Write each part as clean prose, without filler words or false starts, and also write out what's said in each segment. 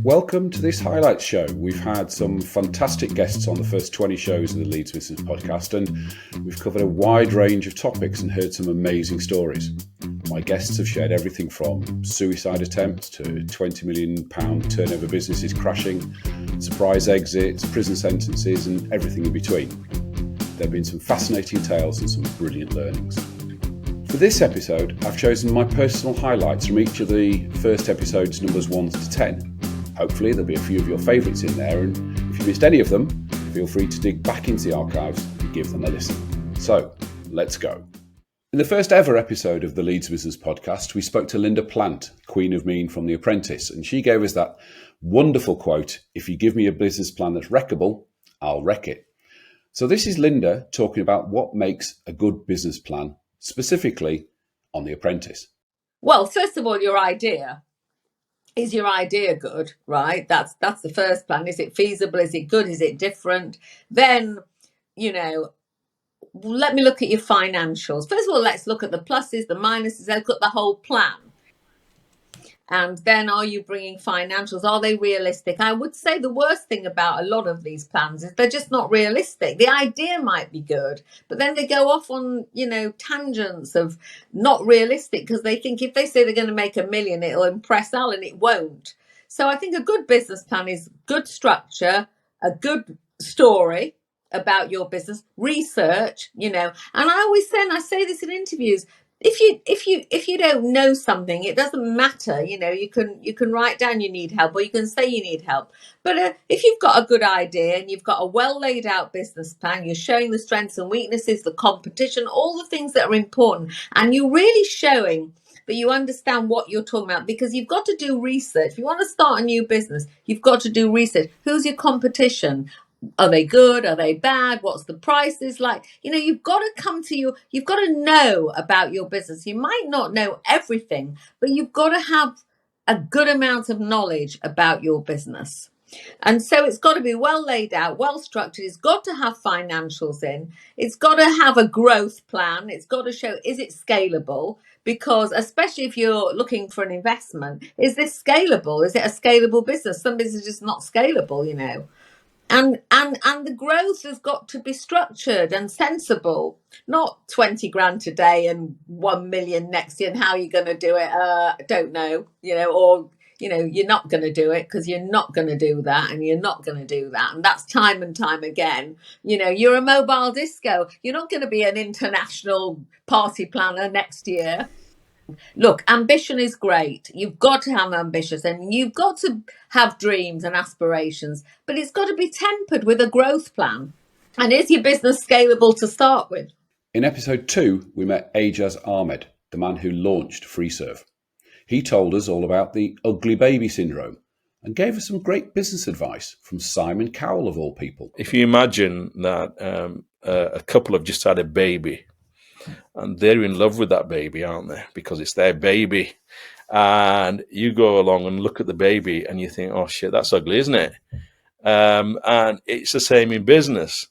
Welcome to this highlights show. We've had some fantastic guests on the first 20 shows of the Leeds Business podcast, and we've covered a wide range of topics and heard some amazing stories. My guests have shared everything from suicide attempts to £20 million turnover businesses crashing, surprise exits, prison sentences, and everything in between. There have been some fascinating tales and some brilliant learnings. For this episode, I've chosen my personal highlights from each of the first episodes, numbers 1 to 10. Hopefully there'll be a few of your favourites in there, and if you missed any of them, feel free to dig back into the archives and give them a listen. So, let's go. In the first ever episode of the Leeds Business podcast, we spoke to Linda Plant, Queen of Mean from The Apprentice, and she gave us that wonderful quote, "If you give me a business plan that's wreckable, I'll wreck it." So this is Linda talking about what makes a good business plan, specifically on The Apprentice. Well, first of all, your idea. Is your idea good, right? That's the first plan. Is it feasible? Is it good? Is it different? Then, let me look at your financials. First of all, let's look at the pluses, the minuses, let's look at the whole plan. And then, are you bringing financials? Are they realistic? I would say the worst thing about a lot of these plans is they're just not realistic. The idea might be good, but then they go off on, tangents of not realistic because they think if they say they're going to make $1 million, it'll impress Al, and it won't. So I think a good business plan is good structure, a good story about your business, research, and I always say, and I say this in interviews, if you don't know something, it doesn't matter. You can write down you need help, or you can say you need help. But if you've got a good idea and you've got a well laid out business plan, you're showing the strengths and weaknesses, the competition, all the things that are important, and you're really showing that you understand what you're talking about, because you've got to do research. If you want to start a new business, you've got to do research. Who's your competition? Are they good? Are they bad? What's the prices like? You've got you've got to know about your business. You might not know everything, but you've got to have a good amount of knowledge about your business. And so it's got to be well laid out, well structured. It's got to have financials in. It's got to have a growth plan. It's got to show, is it scalable? Because especially if you're looking for an investment, is this scalable? Is it a scalable business? Some businesses are just not scalable, And the growth has got to be structured and sensible, not 20 grand today and 1 million next year. And how are you going to do it? I don't know, you're not going to do it because you're not going to do that, and you're not going to do that. And that's time and time again. You're a mobile disco. You're not going to be an international party planner next year. Look, ambition is great. You've got to have ambitious, and you've got to have dreams and aspirations, but it's got to be tempered with a growth plan. And is your business scalable to start with? In episode 2, we met Ajaz Ahmed, the man who launched FreeServe. He told us all about the ugly baby syndrome and gave us some great business advice from Simon Cowell, of all people. If you imagine that a couple have just had a baby, and they're in love with that baby, aren't they? Because it's their baby. And you go along and look at the baby and you think, oh shit, that's ugly, isn't it? And it's the same in business.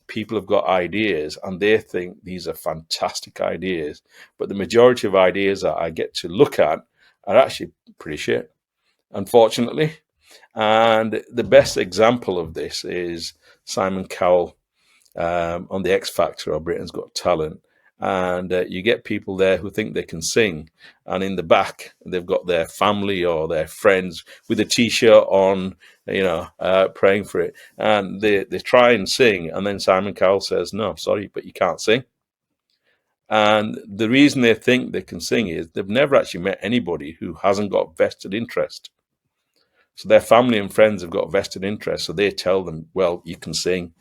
People have got ideas and they think these are fantastic ideas. But the majority of ideas that I get to look at are actually pretty shit, unfortunately. And the best example of this is Simon Cowell on the X Factor or Britain's Got Talent. And you get people there who think they can sing, and in the back they've got their family or their friends with a t-shirt on, praying for it, and they try and sing, and then Simon Cowell says, "No, sorry, but you can't sing." And the reason they think they can sing is they've never actually met anybody who hasn't got vested interest. So their family and friends have got vested interest, so they tell them, "Well, you can sing,"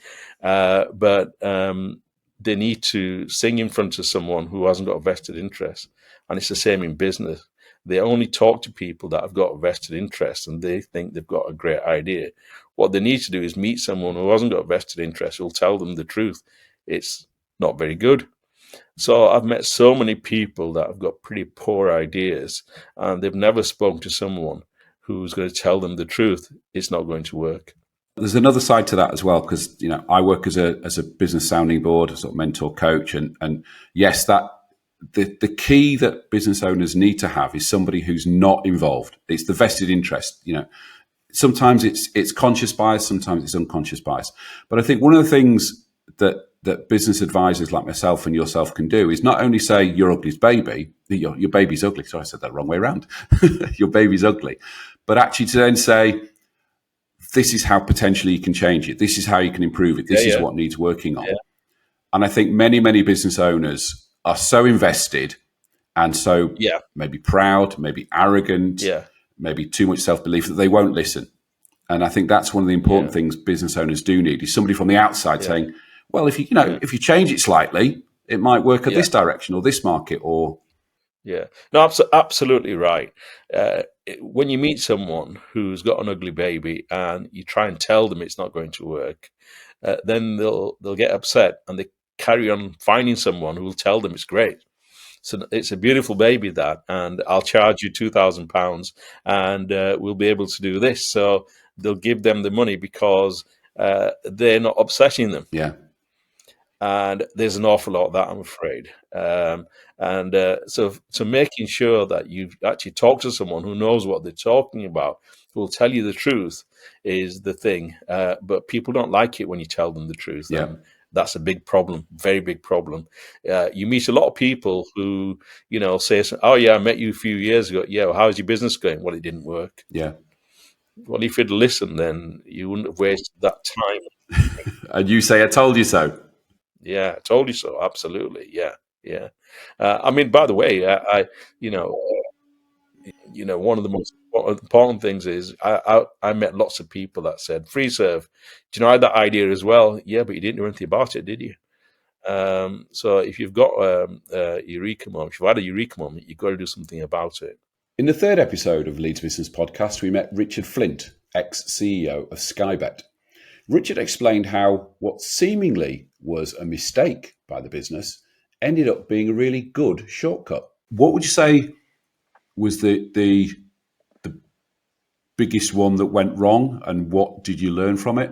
but they need to sing in front of someone who hasn't got a vested interest. And it's the same in business. They only talk to people that have got a vested interest and they think they've got a great idea. What they need to do is meet someone who hasn't got a vested interest who will tell them the truth. It's not very good. So I've met so many people that have got pretty poor ideas and they've never spoken to someone who's going to tell them the truth. It's not going to work. There's another side to that as well, because I work as a business sounding board, a sort of mentor coach, and yes, that the key that business owners need to have is somebody who's not involved. It's the vested interest. sometimes it's conscious bias, sometimes it's unconscious bias. But I think one of the things that business advisors like myself and yourself can do is not only say your ugly's baby, your baby's ugly. Sorry, I said that wrong way around. Your baby's ugly, but actually to then say, this is how potentially you can change it. This is how you can improve it. This is what needs working on. Yeah. And I think many business owners are so invested and so maybe proud, maybe arrogant, maybe too much self-belief that they won't listen. And I think that's one of the important things business owners do need is somebody from the outside saying, well, if if you change it slightly, it might work at this direction or this market or. Yeah, no, absolutely right. When you meet someone who's got an ugly baby and you try and tell them it's not going to work, then they'll get upset and they carry on finding someone who will tell them it's great. So it's a beautiful baby, that, and I'll charge you £2,000 and we'll be able to do this. So they'll give them the money because they're not upsetting them. Yeah. And there's an awful lot of that, I'm afraid. So making sure that you actually talk to someone who knows what they're talking about, who will tell you the truth, is the thing. But people don't like it when you tell them the truth. Yeah. And that's a big problem, very big problem. You meet a lot of people who, say, oh, yeah, I met you a few years ago. Yeah, well, how's your business going? Well, it didn't work. Yeah. Well, if you'd listened, then you wouldn't have wasted that time. And you say, I told you so. Yeah, I told you so. Absolutely. Yeah. I mean, by the way, one of the most important things is I met lots of people that said, free serve. Do you know I had that idea as well? Yeah, but you didn't know anything about it, did you? So if you've got a eureka moment, if you've had a eureka moment, you've got to do something about it. In the third episode of Leeds Business Podcast, we met Richard Flint, ex-CEO of Skybet. Richard explained how what seemingly was a mistake by the business ended up being a really good shortcut. What would you say was the biggest one that went wrong, and what did you learn from it?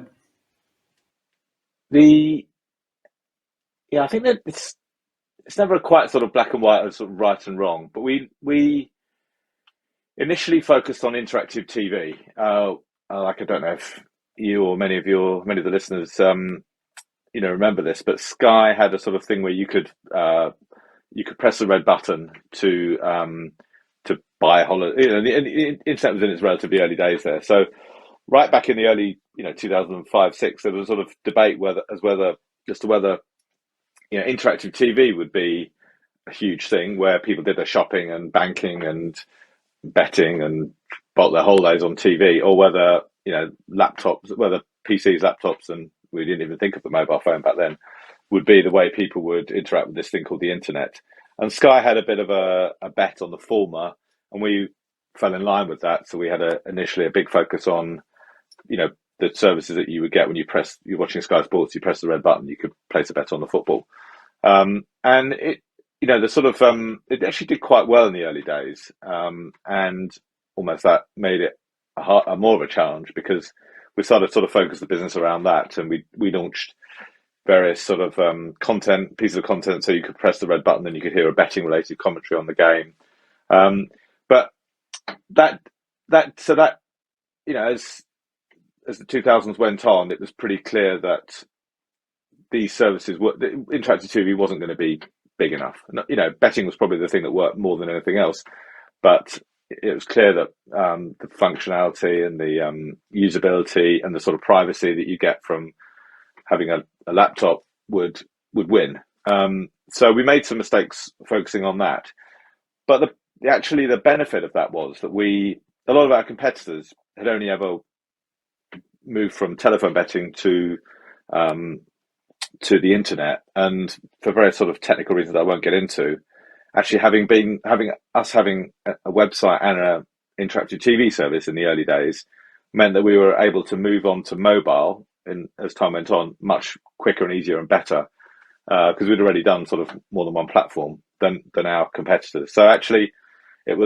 I think that it's never quite sort of black and white or sort of right and wrong, but we initially focused on interactive TV. Like, I don't know if you or many of the listeners remember this, but Sky had a sort of thing where you could press the red button to buy a holiday. The internet was in its relatively early days there. So right back in the early 2005-06, there was a sort of debate whether interactive TV would be a huge thing where people did their shopping and banking and betting and bought their holidays on TV, or whether whether PCs, laptops, and we didn't even think of the mobile phone back then, would be the way people would interact with this thing called the internet. And Sky had a bit of a bet on the former, and we fell in line with that. So we had initially a big focus on, the services that you would get when you're watching Sky Sports, you press the red button, you could place a bet on the football. And it, it actually did quite well in the early days. And almost that made it more of a challenge, because we started to sort of focus the business around that, and we launched various sort of pieces of content, so you could press the red button and you could hear a betting related commentary on the game. But as the 2000s went on, it was pretty clear that these services interactive TV wasn't going to be big enough. Betting was probably the thing that worked more than anything else, but it was clear that the functionality and the usability and the sort of privacy that you get from having a laptop would win. So we made some mistakes focusing on that. But the benefit of that was that a lot of our competitors had only ever moved from telephone betting to the internet, and for various sort of technical reasons I won't get into, actually having a website and an interactive TV service in the early days meant that we were able to move on to mobile, and as time went on, much quicker and easier and better, because we'd already done sort of more than one platform than our competitors. So actually, it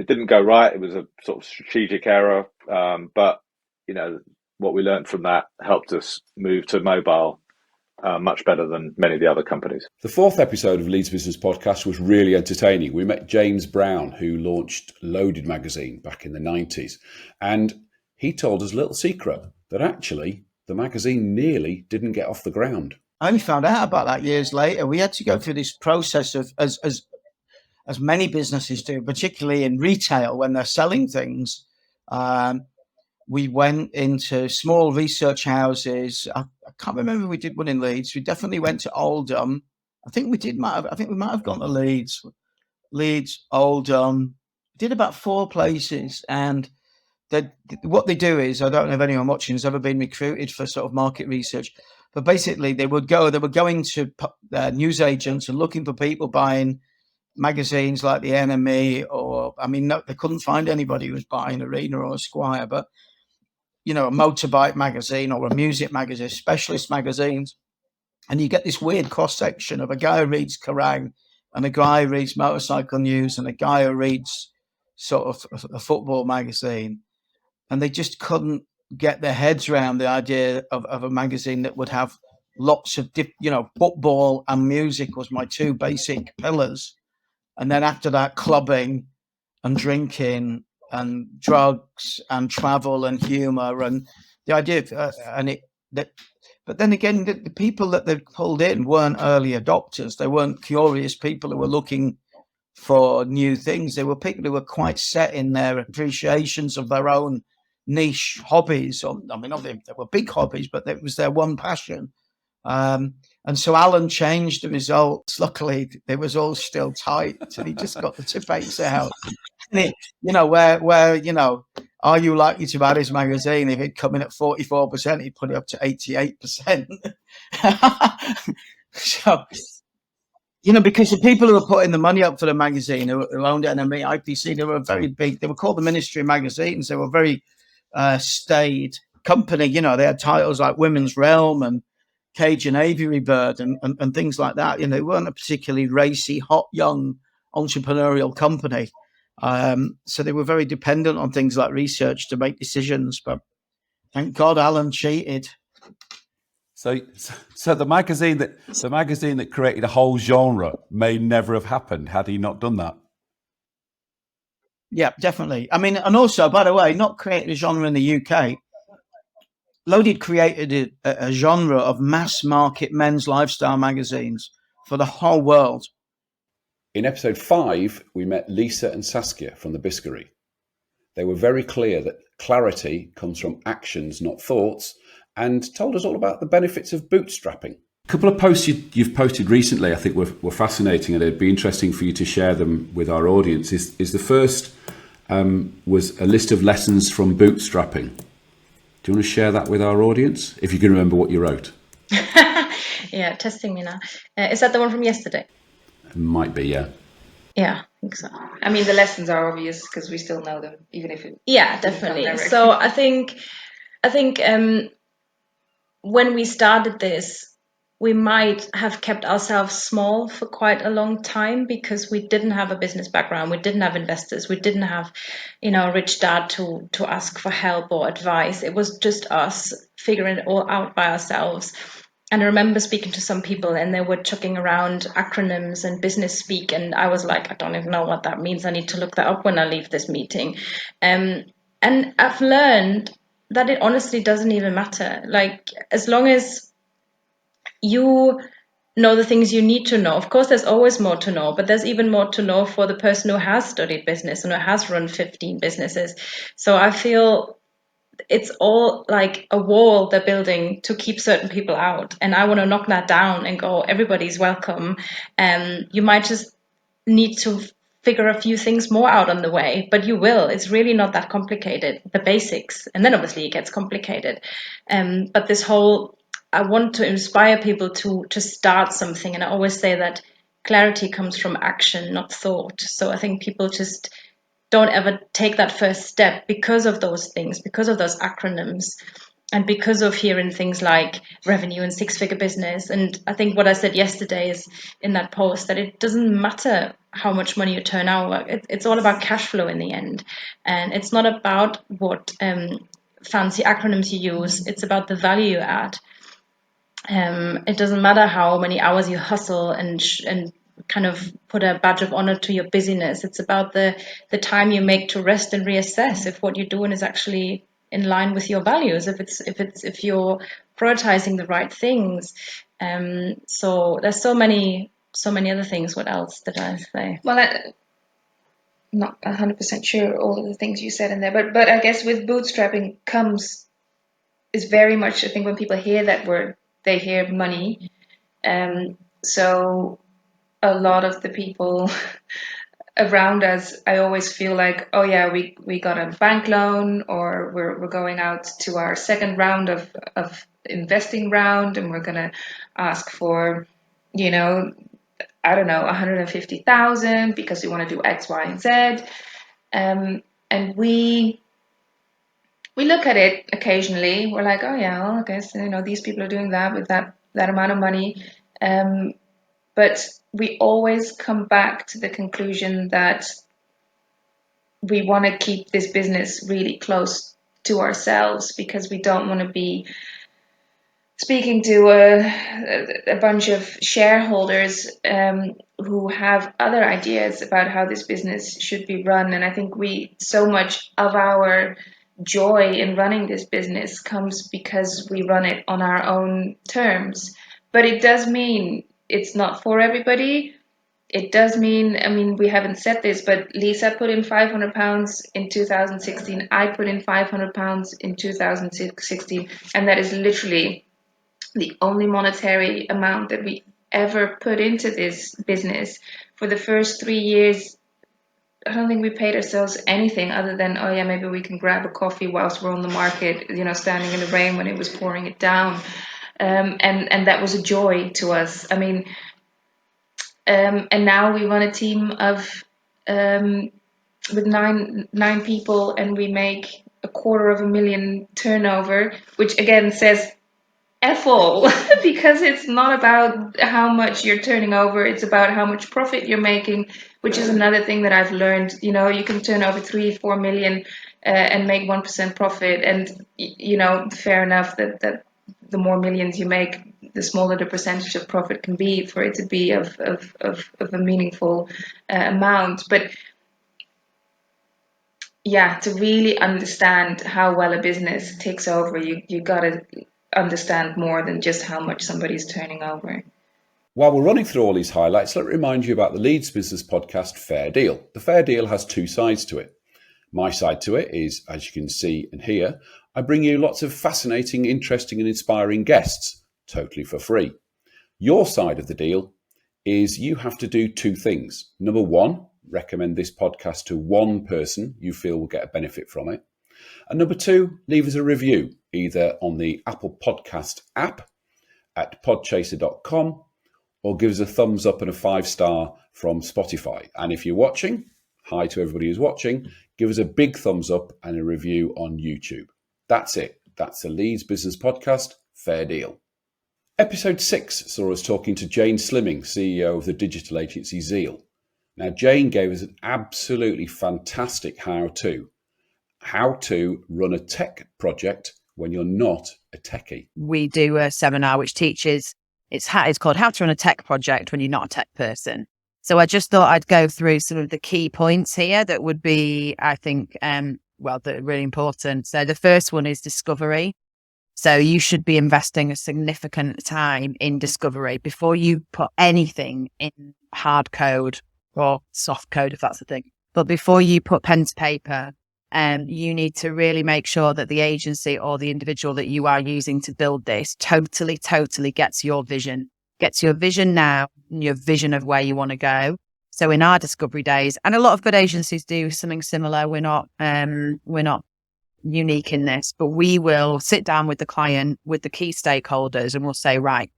didn't go right. It was a sort of strategic error, but what we learned from that helped us move to mobile much better than many of the other companies. The fourth episode of Leeds Business Podcast was really entertaining. We met James Brown, who launched Loaded magazine back in the 90s. And he told us a little secret that actually the magazine nearly didn't get off the ground. I only found out about that years later. We had to go through this process of, as many businesses do, particularly in retail when they're selling things. We went into small research houses. I can't remember if we did one in Leeds. We definitely went to Oldham. I think we might have gone to Leeds, Oldham. Did about 4 places, and what they do is, I don't know if anyone watching has ever been recruited for sort of market research, but basically they were going to news agents and looking for people buying magazines like The Enemy, or they couldn't find anybody who was buying Arena or Esquire, but a motorbike magazine or a music magazine, specialist magazines, and you get this weird cross section of a guy who reads Kerrang, and a guy who reads Motorcycle News, and a guy who reads sort of a football magazine, and they just couldn't get their heads around the idea of a magazine that would have lots of football and music was my 2 basic pillars, and then after that, clubbing and drinking and drugs and travel and humor, and the idea of, but then again, the people that they pulled in weren't early adopters. They weren't curious people who were looking for new things. They were people who were quite set in their appreciations of their own niche hobbies. They were big hobbies, but it was their one passion. And so Alan changed the results. Luckily, it was all still tight, and he just got the tipettes out. Where are you likely to buy this magazine? If it'd come in at 44%, he'd put it up to 88%. So, because the people who were putting the money up for the magazine, who owned NME, IPC, they were very big. They were called the Ministry of Magazines. They were very staid company. They had titles like Women's Realm and Cajun Aviary Bird and things like that. They weren't a particularly racy, hot, young entrepreneurial company. So they were very dependent on things like research to make decisions. But thank God Alan cheated. So the magazine that created a whole genre may never have happened had he not done that. Yeah, definitely. And also, by the way, not created a genre in the UK. Loaded created a genre of mass market men's lifestyle magazines for the whole world. In episode 5, we met Lisa and Saskia from the Biscuitery. They were very clear that clarity comes from actions, not thoughts, and told us all about the benefits of bootstrapping. A couple of posts you've posted recently, I think were fascinating, and it'd be interesting for you to share them with our audience. Is the first was a list of lessons from bootstrapping. Do you want to share that with our audience, if you can remember what you wrote? Yeah, testing me now. Is that the one from yesterday? It might be, yeah. Yeah, I think so. The lessons are obvious because we still know them, even if it. Yeah, definitely. So I think when we started this, we might have kept ourselves small for quite a long time because we didn't have a business background, we didn't have investors, we didn't have, a rich dad to ask for help or advice. It was just us figuring it all out by ourselves. And I remember speaking to some people and they were chucking around acronyms and business speak. And I was like, I don't even know what that means. I need to look that up when I leave this meeting. And I've learned that it honestly doesn't even matter. Like, as long as you know the things you need to know. Of course, there's always more to know, but there's even more to know for the person who has studied business and who has run 15 businesses. So I feel it's all like a wall they're building to keep certain people out. And I want to knock that down and go, everybody's welcome. You might just need to figure a few things more out on the way, but you will. It's really not that complicated, the basics. And then obviously it gets complicated. But this whole, I want to inspire people to start something. And I always say that clarity comes from action, not thought. So I think people just don't ever take that first step because of those things, because of those acronyms, and because of hearing things like revenue and 6-figure business. And I think what I said yesterday is in that post that it doesn't matter how much money you turn out. It's all about cash flow in the end. And it's not about what fancy acronyms you use. It's about the value you add. It doesn't matter how many hours you hustle and kind of put a badge of honor to your busyness. It's about the time you make to rest and reassess if what you're doing is actually in line with your values, if you're prioritizing the right things. So there's so many other things. What else did I say? Well, I'm not 100% sure all of the things you said in there, but I guess with bootstrapping is very much, I think when people hear that word, they hear money. So a lot of the people around us, I always feel like, oh yeah, we got a bank loan, or we're going out to our second round of investing round, and we're gonna ask for, you know, I don't know, 150,000 because we want to do X, Y, and Z. And we look at it occasionally. We're like, oh yeah, well, I guess, these people are doing that with that amount of money. But we always come back to the conclusion that we want to keep this business really close to ourselves, because we don't want to be speaking to a bunch of shareholders who have other ideas about how this business should be run. And I think so much of our joy in running this business comes because we run it on our own terms. But it does mean it's not for everybody. It does mean, I mean, we haven't said this, but Lisa put in £500 in 2016. I put in £500 in 2016. And that is literally the only monetary amount that we ever put into this business. For the first 3 years, I don't think we paid ourselves anything other than, oh yeah, maybe we can grab a coffee whilst we're on the market, standing in the rain when it was pouring it down. And that was a joy to us. I mean, and now we run a team of with nine people, and we make $250,000 turnover, which again says F all, because it's not about how much you're turning over, it's about how much profit you're making, which is another thing that I've learned. You can turn over 3-4 million and make 1% profit, and fair enough that the more millions you make, the smaller the percentage of profit can be for it to be of a meaningful amount. But yeah, to really understand how well a business takes over, you gotta understand more than just how much somebody's turning over. While we're running through all these highlights, let me remind you about the Leeds Business podcast Fair Deal. The Fair Deal has two sides to it. My side to it is, as you can see and hear, I bring you lots of fascinating, interesting and inspiring guests, totally for free. Your side of the deal is you have to do two things. Number one, recommend this podcast to one person you feel will get a benefit from it. And number two, leave us a review, either on the Apple Podcast app at podchaser.com, or give us a thumbs up and a 5-star from Spotify. And if you're watching, hi to everybody who's watching, give us a big thumbs up and a review on YouTube. That's it. That's the Leeds Business Podcast, Fair Deal. Episode 6 saw us talking to Jane Slimming, CEO of the digital agency Zeal. Now, Jane gave us an absolutely fantastic how-to run a tech project when you're not a techie. We do a seminar which teaches, it's called How to Run a Tech Project When You're Not a Tech Person. So I just thought I'd go through some of the key points here that would be, I think, that are really important. So the first one is discovery. So you should be investing a significant time in discovery before you put anything in hard code or soft code, if that's the thing. But before you put pen to paper, you need to really make sure that the agency or the individual that you are using to build this totally gets your vision now, and your vision of where you want to go. So in our discovery days, and a lot of good agencies do something similar, we're not unique in this, but we will sit down with the client, with the key stakeholders, and we'll say, right,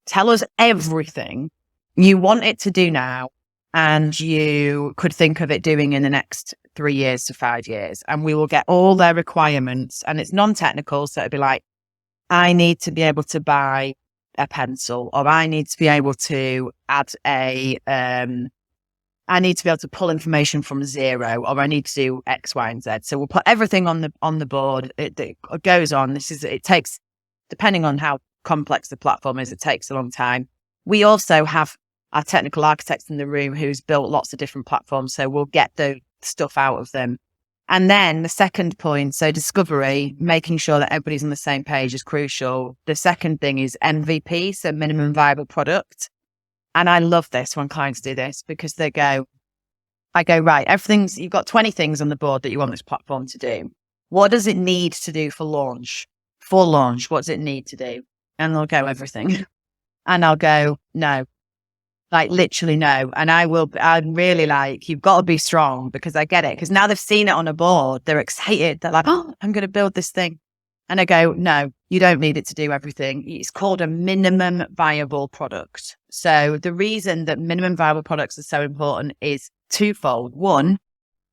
tell us everything you want it to do now and you could think of it doing in the next 3 years to 5 years. And we will get all their requirements, and it's non-technical. So it'd be like, I need to be able to buy a pencil, or I need to be able to add I need to be able to pull information from zero, or I need to do X, Y, and Z. So we'll put everything on the board. It goes on. It takes, depending on how complex the platform is, it takes a long time. We also have our technical architects in the room who's built lots of different platforms. So we'll get the stuff out of them And then the second point, so discovery, making sure that everybody's on the same page is crucial. The second thing is MVP, so minimum viable product. And I love this when clients do this because I go, right, you've got 20 things on the board that you want this platform to do. What does it need to do for launch? For launch, what does it need to do? And they'll go, everything. And I'll go, no, like literally no. And I'm really like, you've got to be strong because I get it. Because now they've seen it on a board, they're excited. They're like, oh, I'm going to build this thing. And I go, no, you don't need it to do everything. It's called a minimum viable product. So the reason that minimum viable products are so important is twofold. One,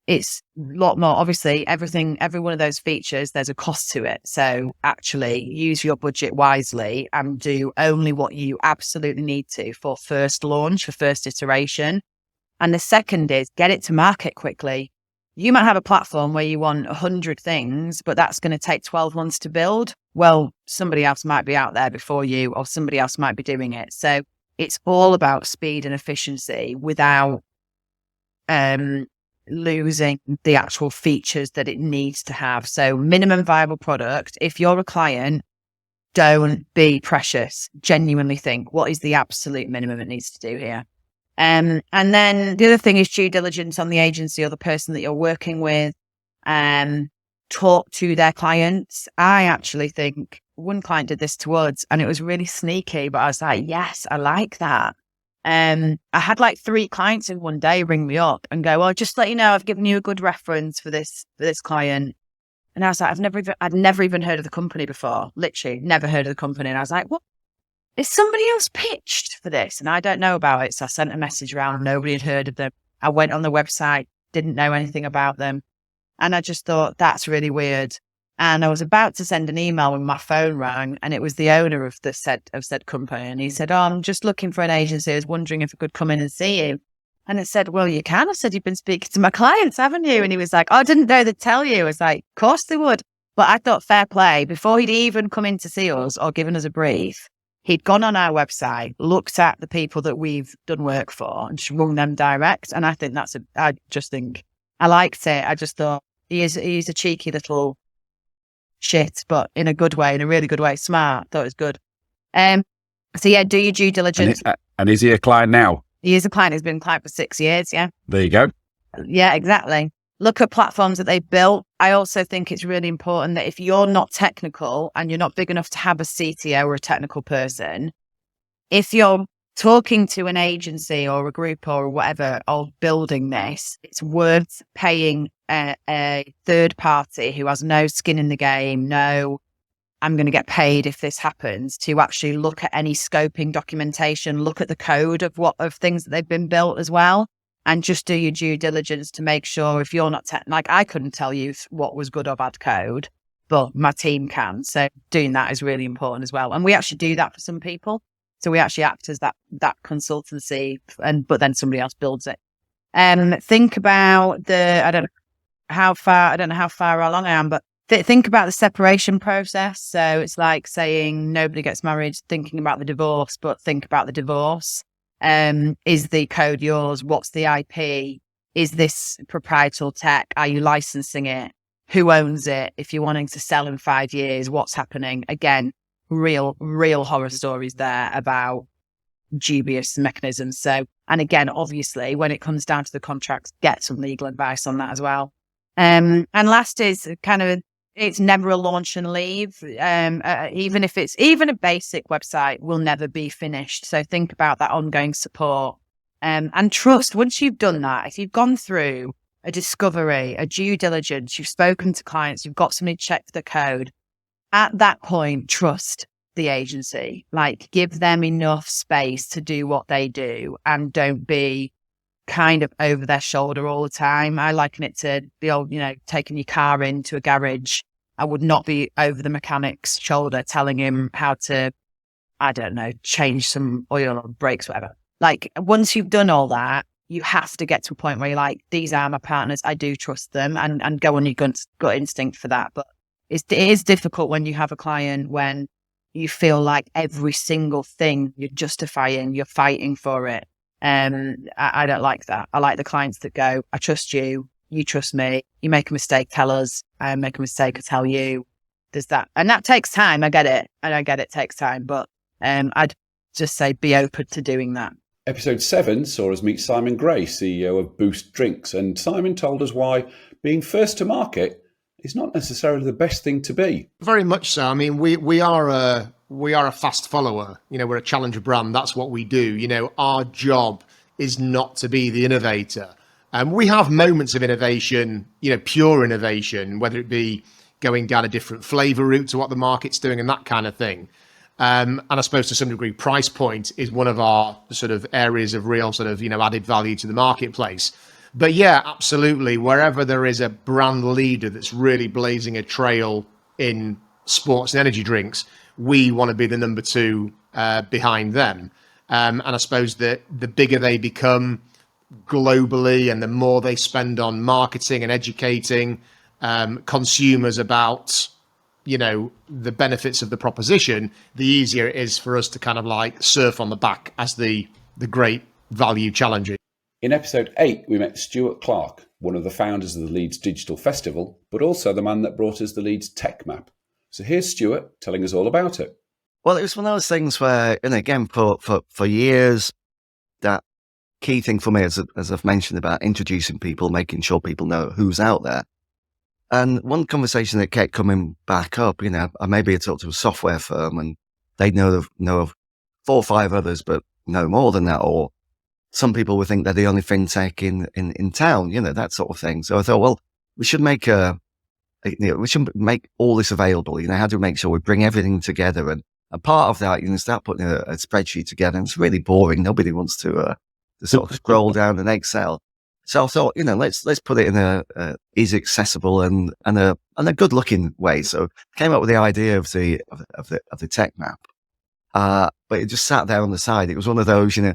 it's a lot more, obviously, every one of those features, there's a cost to it. So actually use your budget wisely and do only what you absolutely need to for first launch, for first iteration. And the second is get it to market quickly. You might have a platform where you want 100 things, but that's going to take 12 months to build. Well, somebody else might be out there before you, or somebody else might be doing it. So it's all about speed and efficiency without losing the actual features that it needs to have. So minimum viable product. If you're a client, don't be precious. Genuinely think, what is the absolute minimum it needs to do here? And then the other thing is due diligence on the agency or the person that you're working with. Talk to their clients. I actually think one client did this to us and it was really sneaky, but I was like, yes, I like that. I had like 3 clients in one day ring me up and go, well, just to let you know, I've given you a good reference for this client. And I was like, I'd never even heard of the company before. Literally never heard of the company. And I was like, what? Is somebody else pitched for this? And I don't know about it. So I sent a message around. Nobody had heard of them. I went on the website, didn't know anything about them. And I just thought, that's really weird. And I was about to send an email when my phone rang, and it was the owner of said company. And he said, oh, I'm just looking for an agency. I was wondering if I could come in and see you. And I said, well, you can. I said, you've been speaking to my clients, haven't you? And he was like, oh, I didn't know they'd tell you. I was like, of course they would. But I thought fair play. Before he'd even come in to see us or given us a brief, he'd gone on our website, looked at the people that we've done work for and just rung them direct. And I think I liked it. I just thought he's a cheeky little shit, but in a good way, in a really good way, smart. Thought it was good. So yeah, do your due diligence. And is he a client now? He is a client. He's been a client for 6 years. Yeah. There you go. Yeah, exactly. Look at platforms that they've built. I also think it's really important that if you're not technical and you're not big enough to have a CTO or a technical person, if you're talking to an agency or a group or whatever or building this, it's worth paying a third party who has no skin in the game, I'm going to get paid if this happens, to actually look at any scoping documentation, look at the code of things that they've been built as well, and just do your due diligence to make sure if you're not like I couldn't tell you what was good or bad code, but my team can. So doing that is really important as well. And we actually do that for some people. So we actually act as that consultancy, but then somebody else builds it. Think about I don't know how far along I am, but think about the separation process. So it's like saying nobody gets married thinking about the divorce, but think about the divorce. Is the code yours? What's the IP? Is this proprietary tech? Are you licensing it? Who owns it? If you're wanting to sell in 5 years, what's happening? Again, real horror stories there about dubious mechanisms. So, and again, obviously, when it comes down to the contracts, get some legal advice on that as well. And last is it's never a launch and leave. Even a basic website will never be finished. So think about that ongoing support and trust. Once you've done that, if you've gone through a discovery, a due diligence, you've spoken to clients, you've got somebody to check the code, at that point, trust the agency. Like, give them enough space to do what they do and don't be kind of over their shoulder all the time. I liken it to the old, taking your car into a garage. I would not be over the mechanic's shoulder telling him how to, I don't know, change some oil or brakes, whatever. Like, once you've done all that, you have to get to a point where you're like, these are my partners, I do trust them, and go on your gut instinct for that. But it is difficult when you have a client when you feel like every single thing you're justifying, you're fighting for it. I don't like that. I like the clients that go, I trust you, You trust me. You make a mistake, tell us. I make a mistake, I tell you. There's that. And that takes time. I get it. And I get it takes time. But I'd just say be open to doing that. Episode 7 saw us meet Simon Gray, CEO of Boost Drinks, and Simon told us why being first to market is not necessarily the best thing to be. Very much so. I mean, we are a fast follower. You know, we're a challenger brand. That's what we do. You know, our job is not to be the innovator. We have moments of innovation, you know, pure innovation, whether it be going down a different flavor route to what the market's doing and that kind of thing. And I suppose to some degree, price point is one of our sort of areas of real sort of, you know, added value to the marketplace. But yeah, absolutely. Wherever there is a brand leader that's really blazing a trail in sports and energy drinks, we want to be the number 2 behind them. And I suppose that the bigger they become globally and the more they spend on marketing and educating consumers about, you know, the benefits of the proposition, the easier it is for us to kind of like surf on the back as the great value challenger. In episode 8, we met Stuart Clark, one of the founders of the Leeds Digital Festival, but also the man that brought us the Leeds Tech Map. So here's Stuart telling us all about it. Well, it was one of those things where, and again, for years, that key thing for me, as I've mentioned about introducing people, making sure people know who's out there. And one conversation that kept coming back up, you know, maybe I talked to a software firm and they know of 4 or 5 others, but no more than that. Or some people would think they're the only fintech in town, you know, that sort of thing. So I thought, well, we should make we should make all this available. You know, how do we make sure we bring everything together? And part of that, you know, start putting a spreadsheet together. And it's really boring. Nobody wants to sort of scroll down an Excel. So I thought, you know, let's put it in a easy, accessible and a good looking way. So came up with the idea of the tech map. But it just sat there on the side. It was one of those, you know,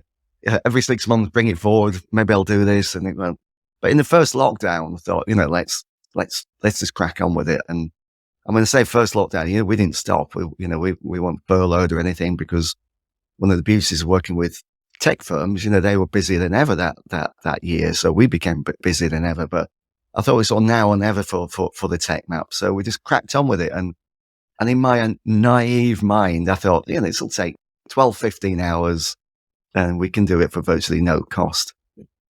every 6 months, bring it forward. Maybe I'll do this. And it went, but in the first lockdown, I thought, you know, let's just crack on with it. And I'm going to say first lockdown, you know, we didn't stop. We weren't furloughed or anything, because one of the beauties of working with tech firms, you know, they were busier than ever that year. So we became busier than ever, but I thought it was on now and ever for the tech map. So we just cracked on with it. And in my naive mind, I thought, you know, this will take 12, 15 hours and we can do it for virtually no cost.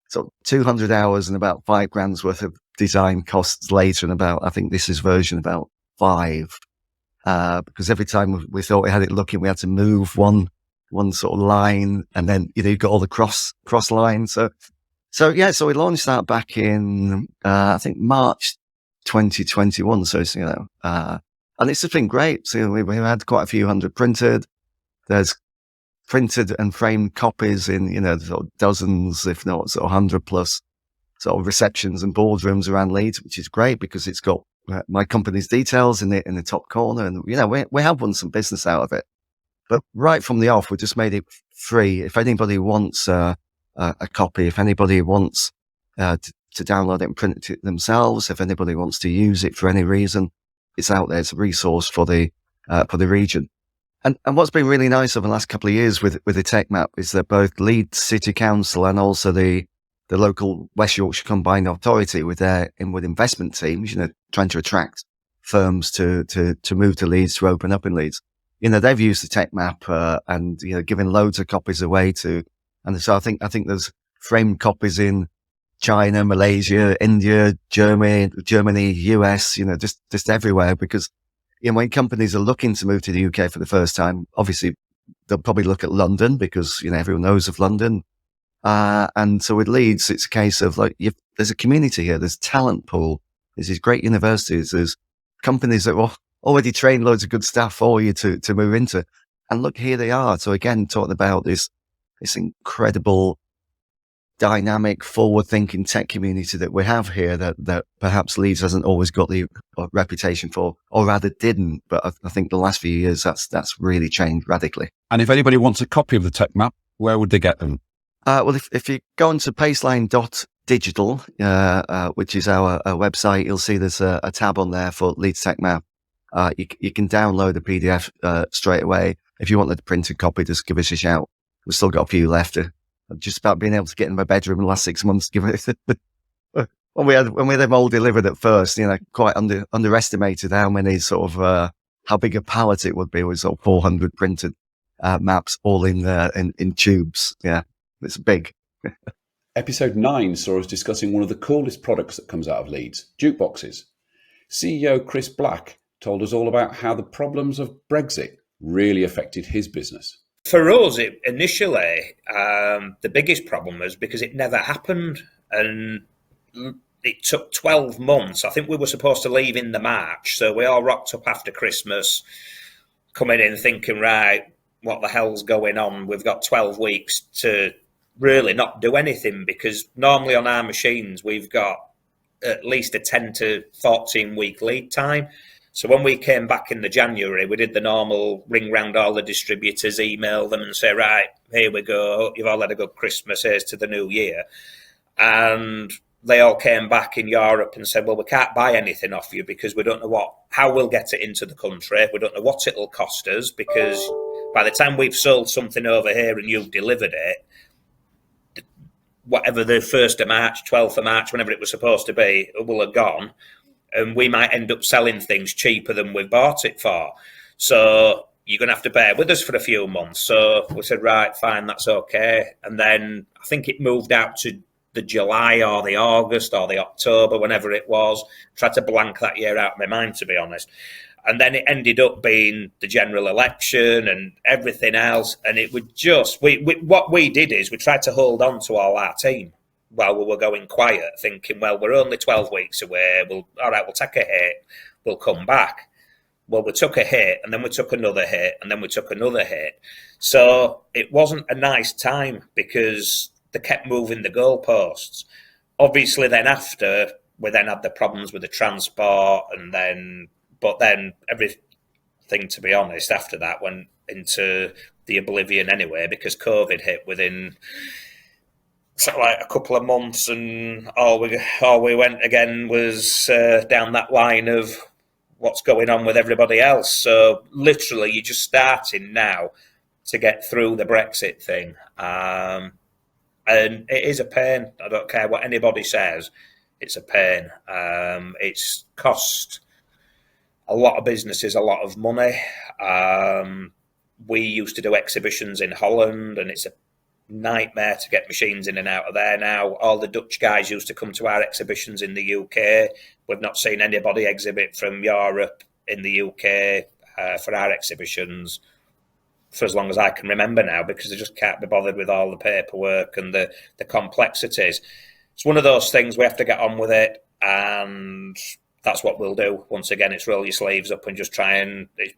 So 200 hours and about $5,000 worth of design costs later, and I think this is version about 5, because every time we thought we had it looking, we had to move one sort of line, and then, you know, you've got all the cross lines. So we launched that back in, I think March 2021. So it's, you know, and it's just been great. So we had quite a few hundred printed. There's printed and framed copies in, you know, sort of dozens, if not sort of 100 plus sort of receptions and boardrooms around Leeds, which is great because it's got my company's details in the top corner. And, you know, we have won some business out of it. But right from the off, we just made it free. If anybody wants a copy, if anybody wants to download it and print it themselves, if anybody wants to use it for any reason, it's out there. It's a resource for the region. And what's been really nice over the last couple of years with the tech map is that both Leeds City Council and also the local West Yorkshire Combined Authority with their inward investment teams, you know, trying to attract firms to move to Leeds, to open up in Leeds. You know, they've used the tech map and, you know, given loads of copies away and so I think there's framed copies in China, Malaysia, India, Germany, US, you know, just everywhere, because, you know, when companies are looking to move to the UK for the first time, obviously they'll probably look at London because, you know, everyone knows of London. And so with Leeds, it's a case of like, there's a community here, there's talent pool, there's these great universities, there's companies that will already train loads of good staff for you to move into. And look, here they are. So again, talking about this incredible, dynamic, forward-thinking tech community that we have here that perhaps Leeds hasn't always got the reputation for, or rather didn't. But I think the last few years, that's really changed radically. And if anybody wants a copy of the tech map, where would they get them? Well, if you go onto paceline.digital, which is our website, you'll see there's a tab on there for Leeds Tech Map. You can download a PDF straight away. If you want the printed copy, just give us a shout. We've still got a few left. Just about being able to get in my bedroom in the last 6 months. when we had them all delivered at first, quite underestimated how many sort of how big a pallet it would be with sort of 400 printed maps all in tubes. Yeah, it's big. Episode 9 saw us discussing one of the coolest products that comes out of Leeds, jukeboxes. CEO Chris Black told us all about how the problems of Brexit really affected his business. For us, initially, the biggest problem was because it never happened, and it took 12 months. I think we were supposed to leave in the March, so we all rocked up after Christmas, coming in thinking, right, what the hell's going on? We've got 12 weeks to really not do anything, because normally on our machines, we've got at least a 10 to 14 week lead time. So when we came back in the January, we did the normal ring round all the distributors, email them and say, right, here we go. You've all had a good Christmas. Here's to the new year. And they all came back in Europe and said, well, we can't buy anything off you because we don't know how we'll get it into the country. We don't know what it'll cost us, because by the time we've sold something over here and you've delivered it, whatever the 1st of March, 12th of March, whenever it was supposed to be, it will have gone. And we might end up selling things cheaper than we bought it for. So you're going to have to bear with us for a few months. So we said, right, fine, that's okay. And then I think it moved out to the July or the August or the October, whenever it was. Tried to blank that year out of my mind, to be honest. And then it ended up being the general election and everything else. And it would just, what we did is we tried to hold on to all our team while we were going quiet, thinking, well, we're only 12 weeks away. We'll take a hit. We'll come back. Well, we took a hit, and then we took another hit, and then we took another hit. So it wasn't a nice time, because they kept moving the goalposts. Obviously, then after, we then had the problems with the transport, but then everything, to be honest, after that went into the oblivion anyway, because COVID hit within sort of like a couple of months, and all we went again was down that line of what's going on with everybody else. So literally, you're just starting now to get through the Brexit thing. And it is a pain. I don't care what anybody says. It's a pain. It's cost a lot of businesses a lot of money. We used to do exhibitions in Holland, and it's a nightmare to get machines in and out of there now. All the Dutch guys used to come to our exhibitions in the UK. We've not seen anybody exhibit from Europe in the UK for our exhibitions for as long as I can remember now, because they just can't be bothered with all the paperwork and the complexities. It's one of those things, we have to get on with it, and that's what we'll do. Once again, it's roll your sleeves up and just try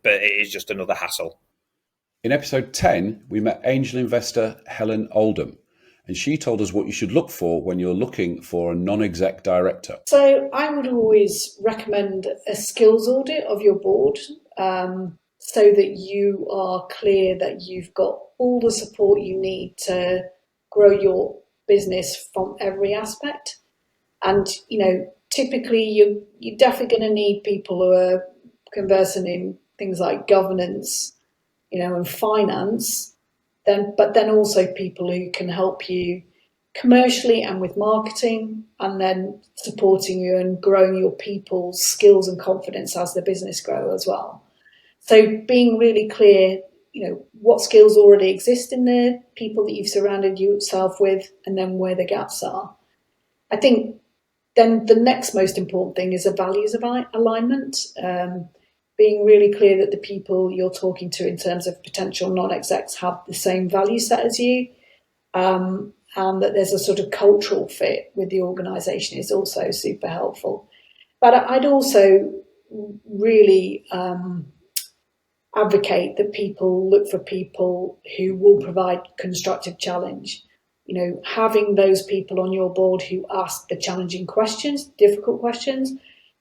but it is just another hassle. In episode 10, we met angel investor Helen Oldham, and she told us what you should look for when you're looking for a non-exec director. So I would always recommend a skills audit of your board, so that you are clear that you've got all the support you need to grow your business from every aspect. And, typically you're definitely going to need people who are conversant in things like governance, and finance, but then also people who can help you commercially and with marketing, and then supporting you and growing your people's skills and confidence as the business grow as well. So being really clear, what skills already exist in the people that you've surrounded yourself with, and then where the gaps are. I think then the next most important thing is a values alignment. Being really clear that the people you're talking to in terms of potential non-execs have the same value set as you, and that there's a sort of cultural fit with the organisation is also super helpful. But I'd also really advocate that people look for people who will provide constructive challenge. Having those people on your board who ask the challenging questions, difficult questions,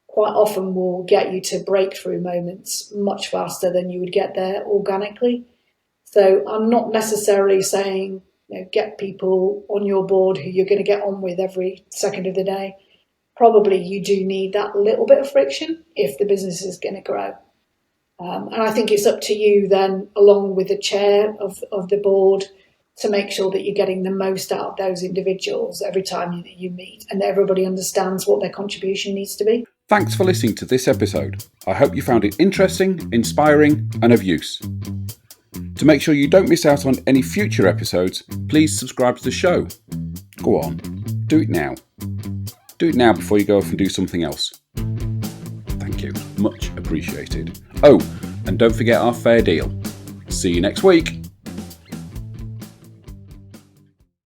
quite often will get you to breakthrough moments much faster than you would get there organically. So I'm not necessarily saying get people on your board who you're going to get on with every second of the day. Probably you do need that little bit of friction if the business is going to grow. And I think it's up to you then, along with the chair of the board, to make sure that you're getting the most out of those individuals every time you meet, and that everybody understands what their contribution needs to be. Thanks for listening to this episode. I hope you found it interesting, inspiring, and of use. To make sure you don't miss out on any future episodes, please subscribe to the show. Go on, do it now. Do it now before you go off and do something else. Thank you. Much appreciated. Oh, and don't forget our fair deal. See you next week.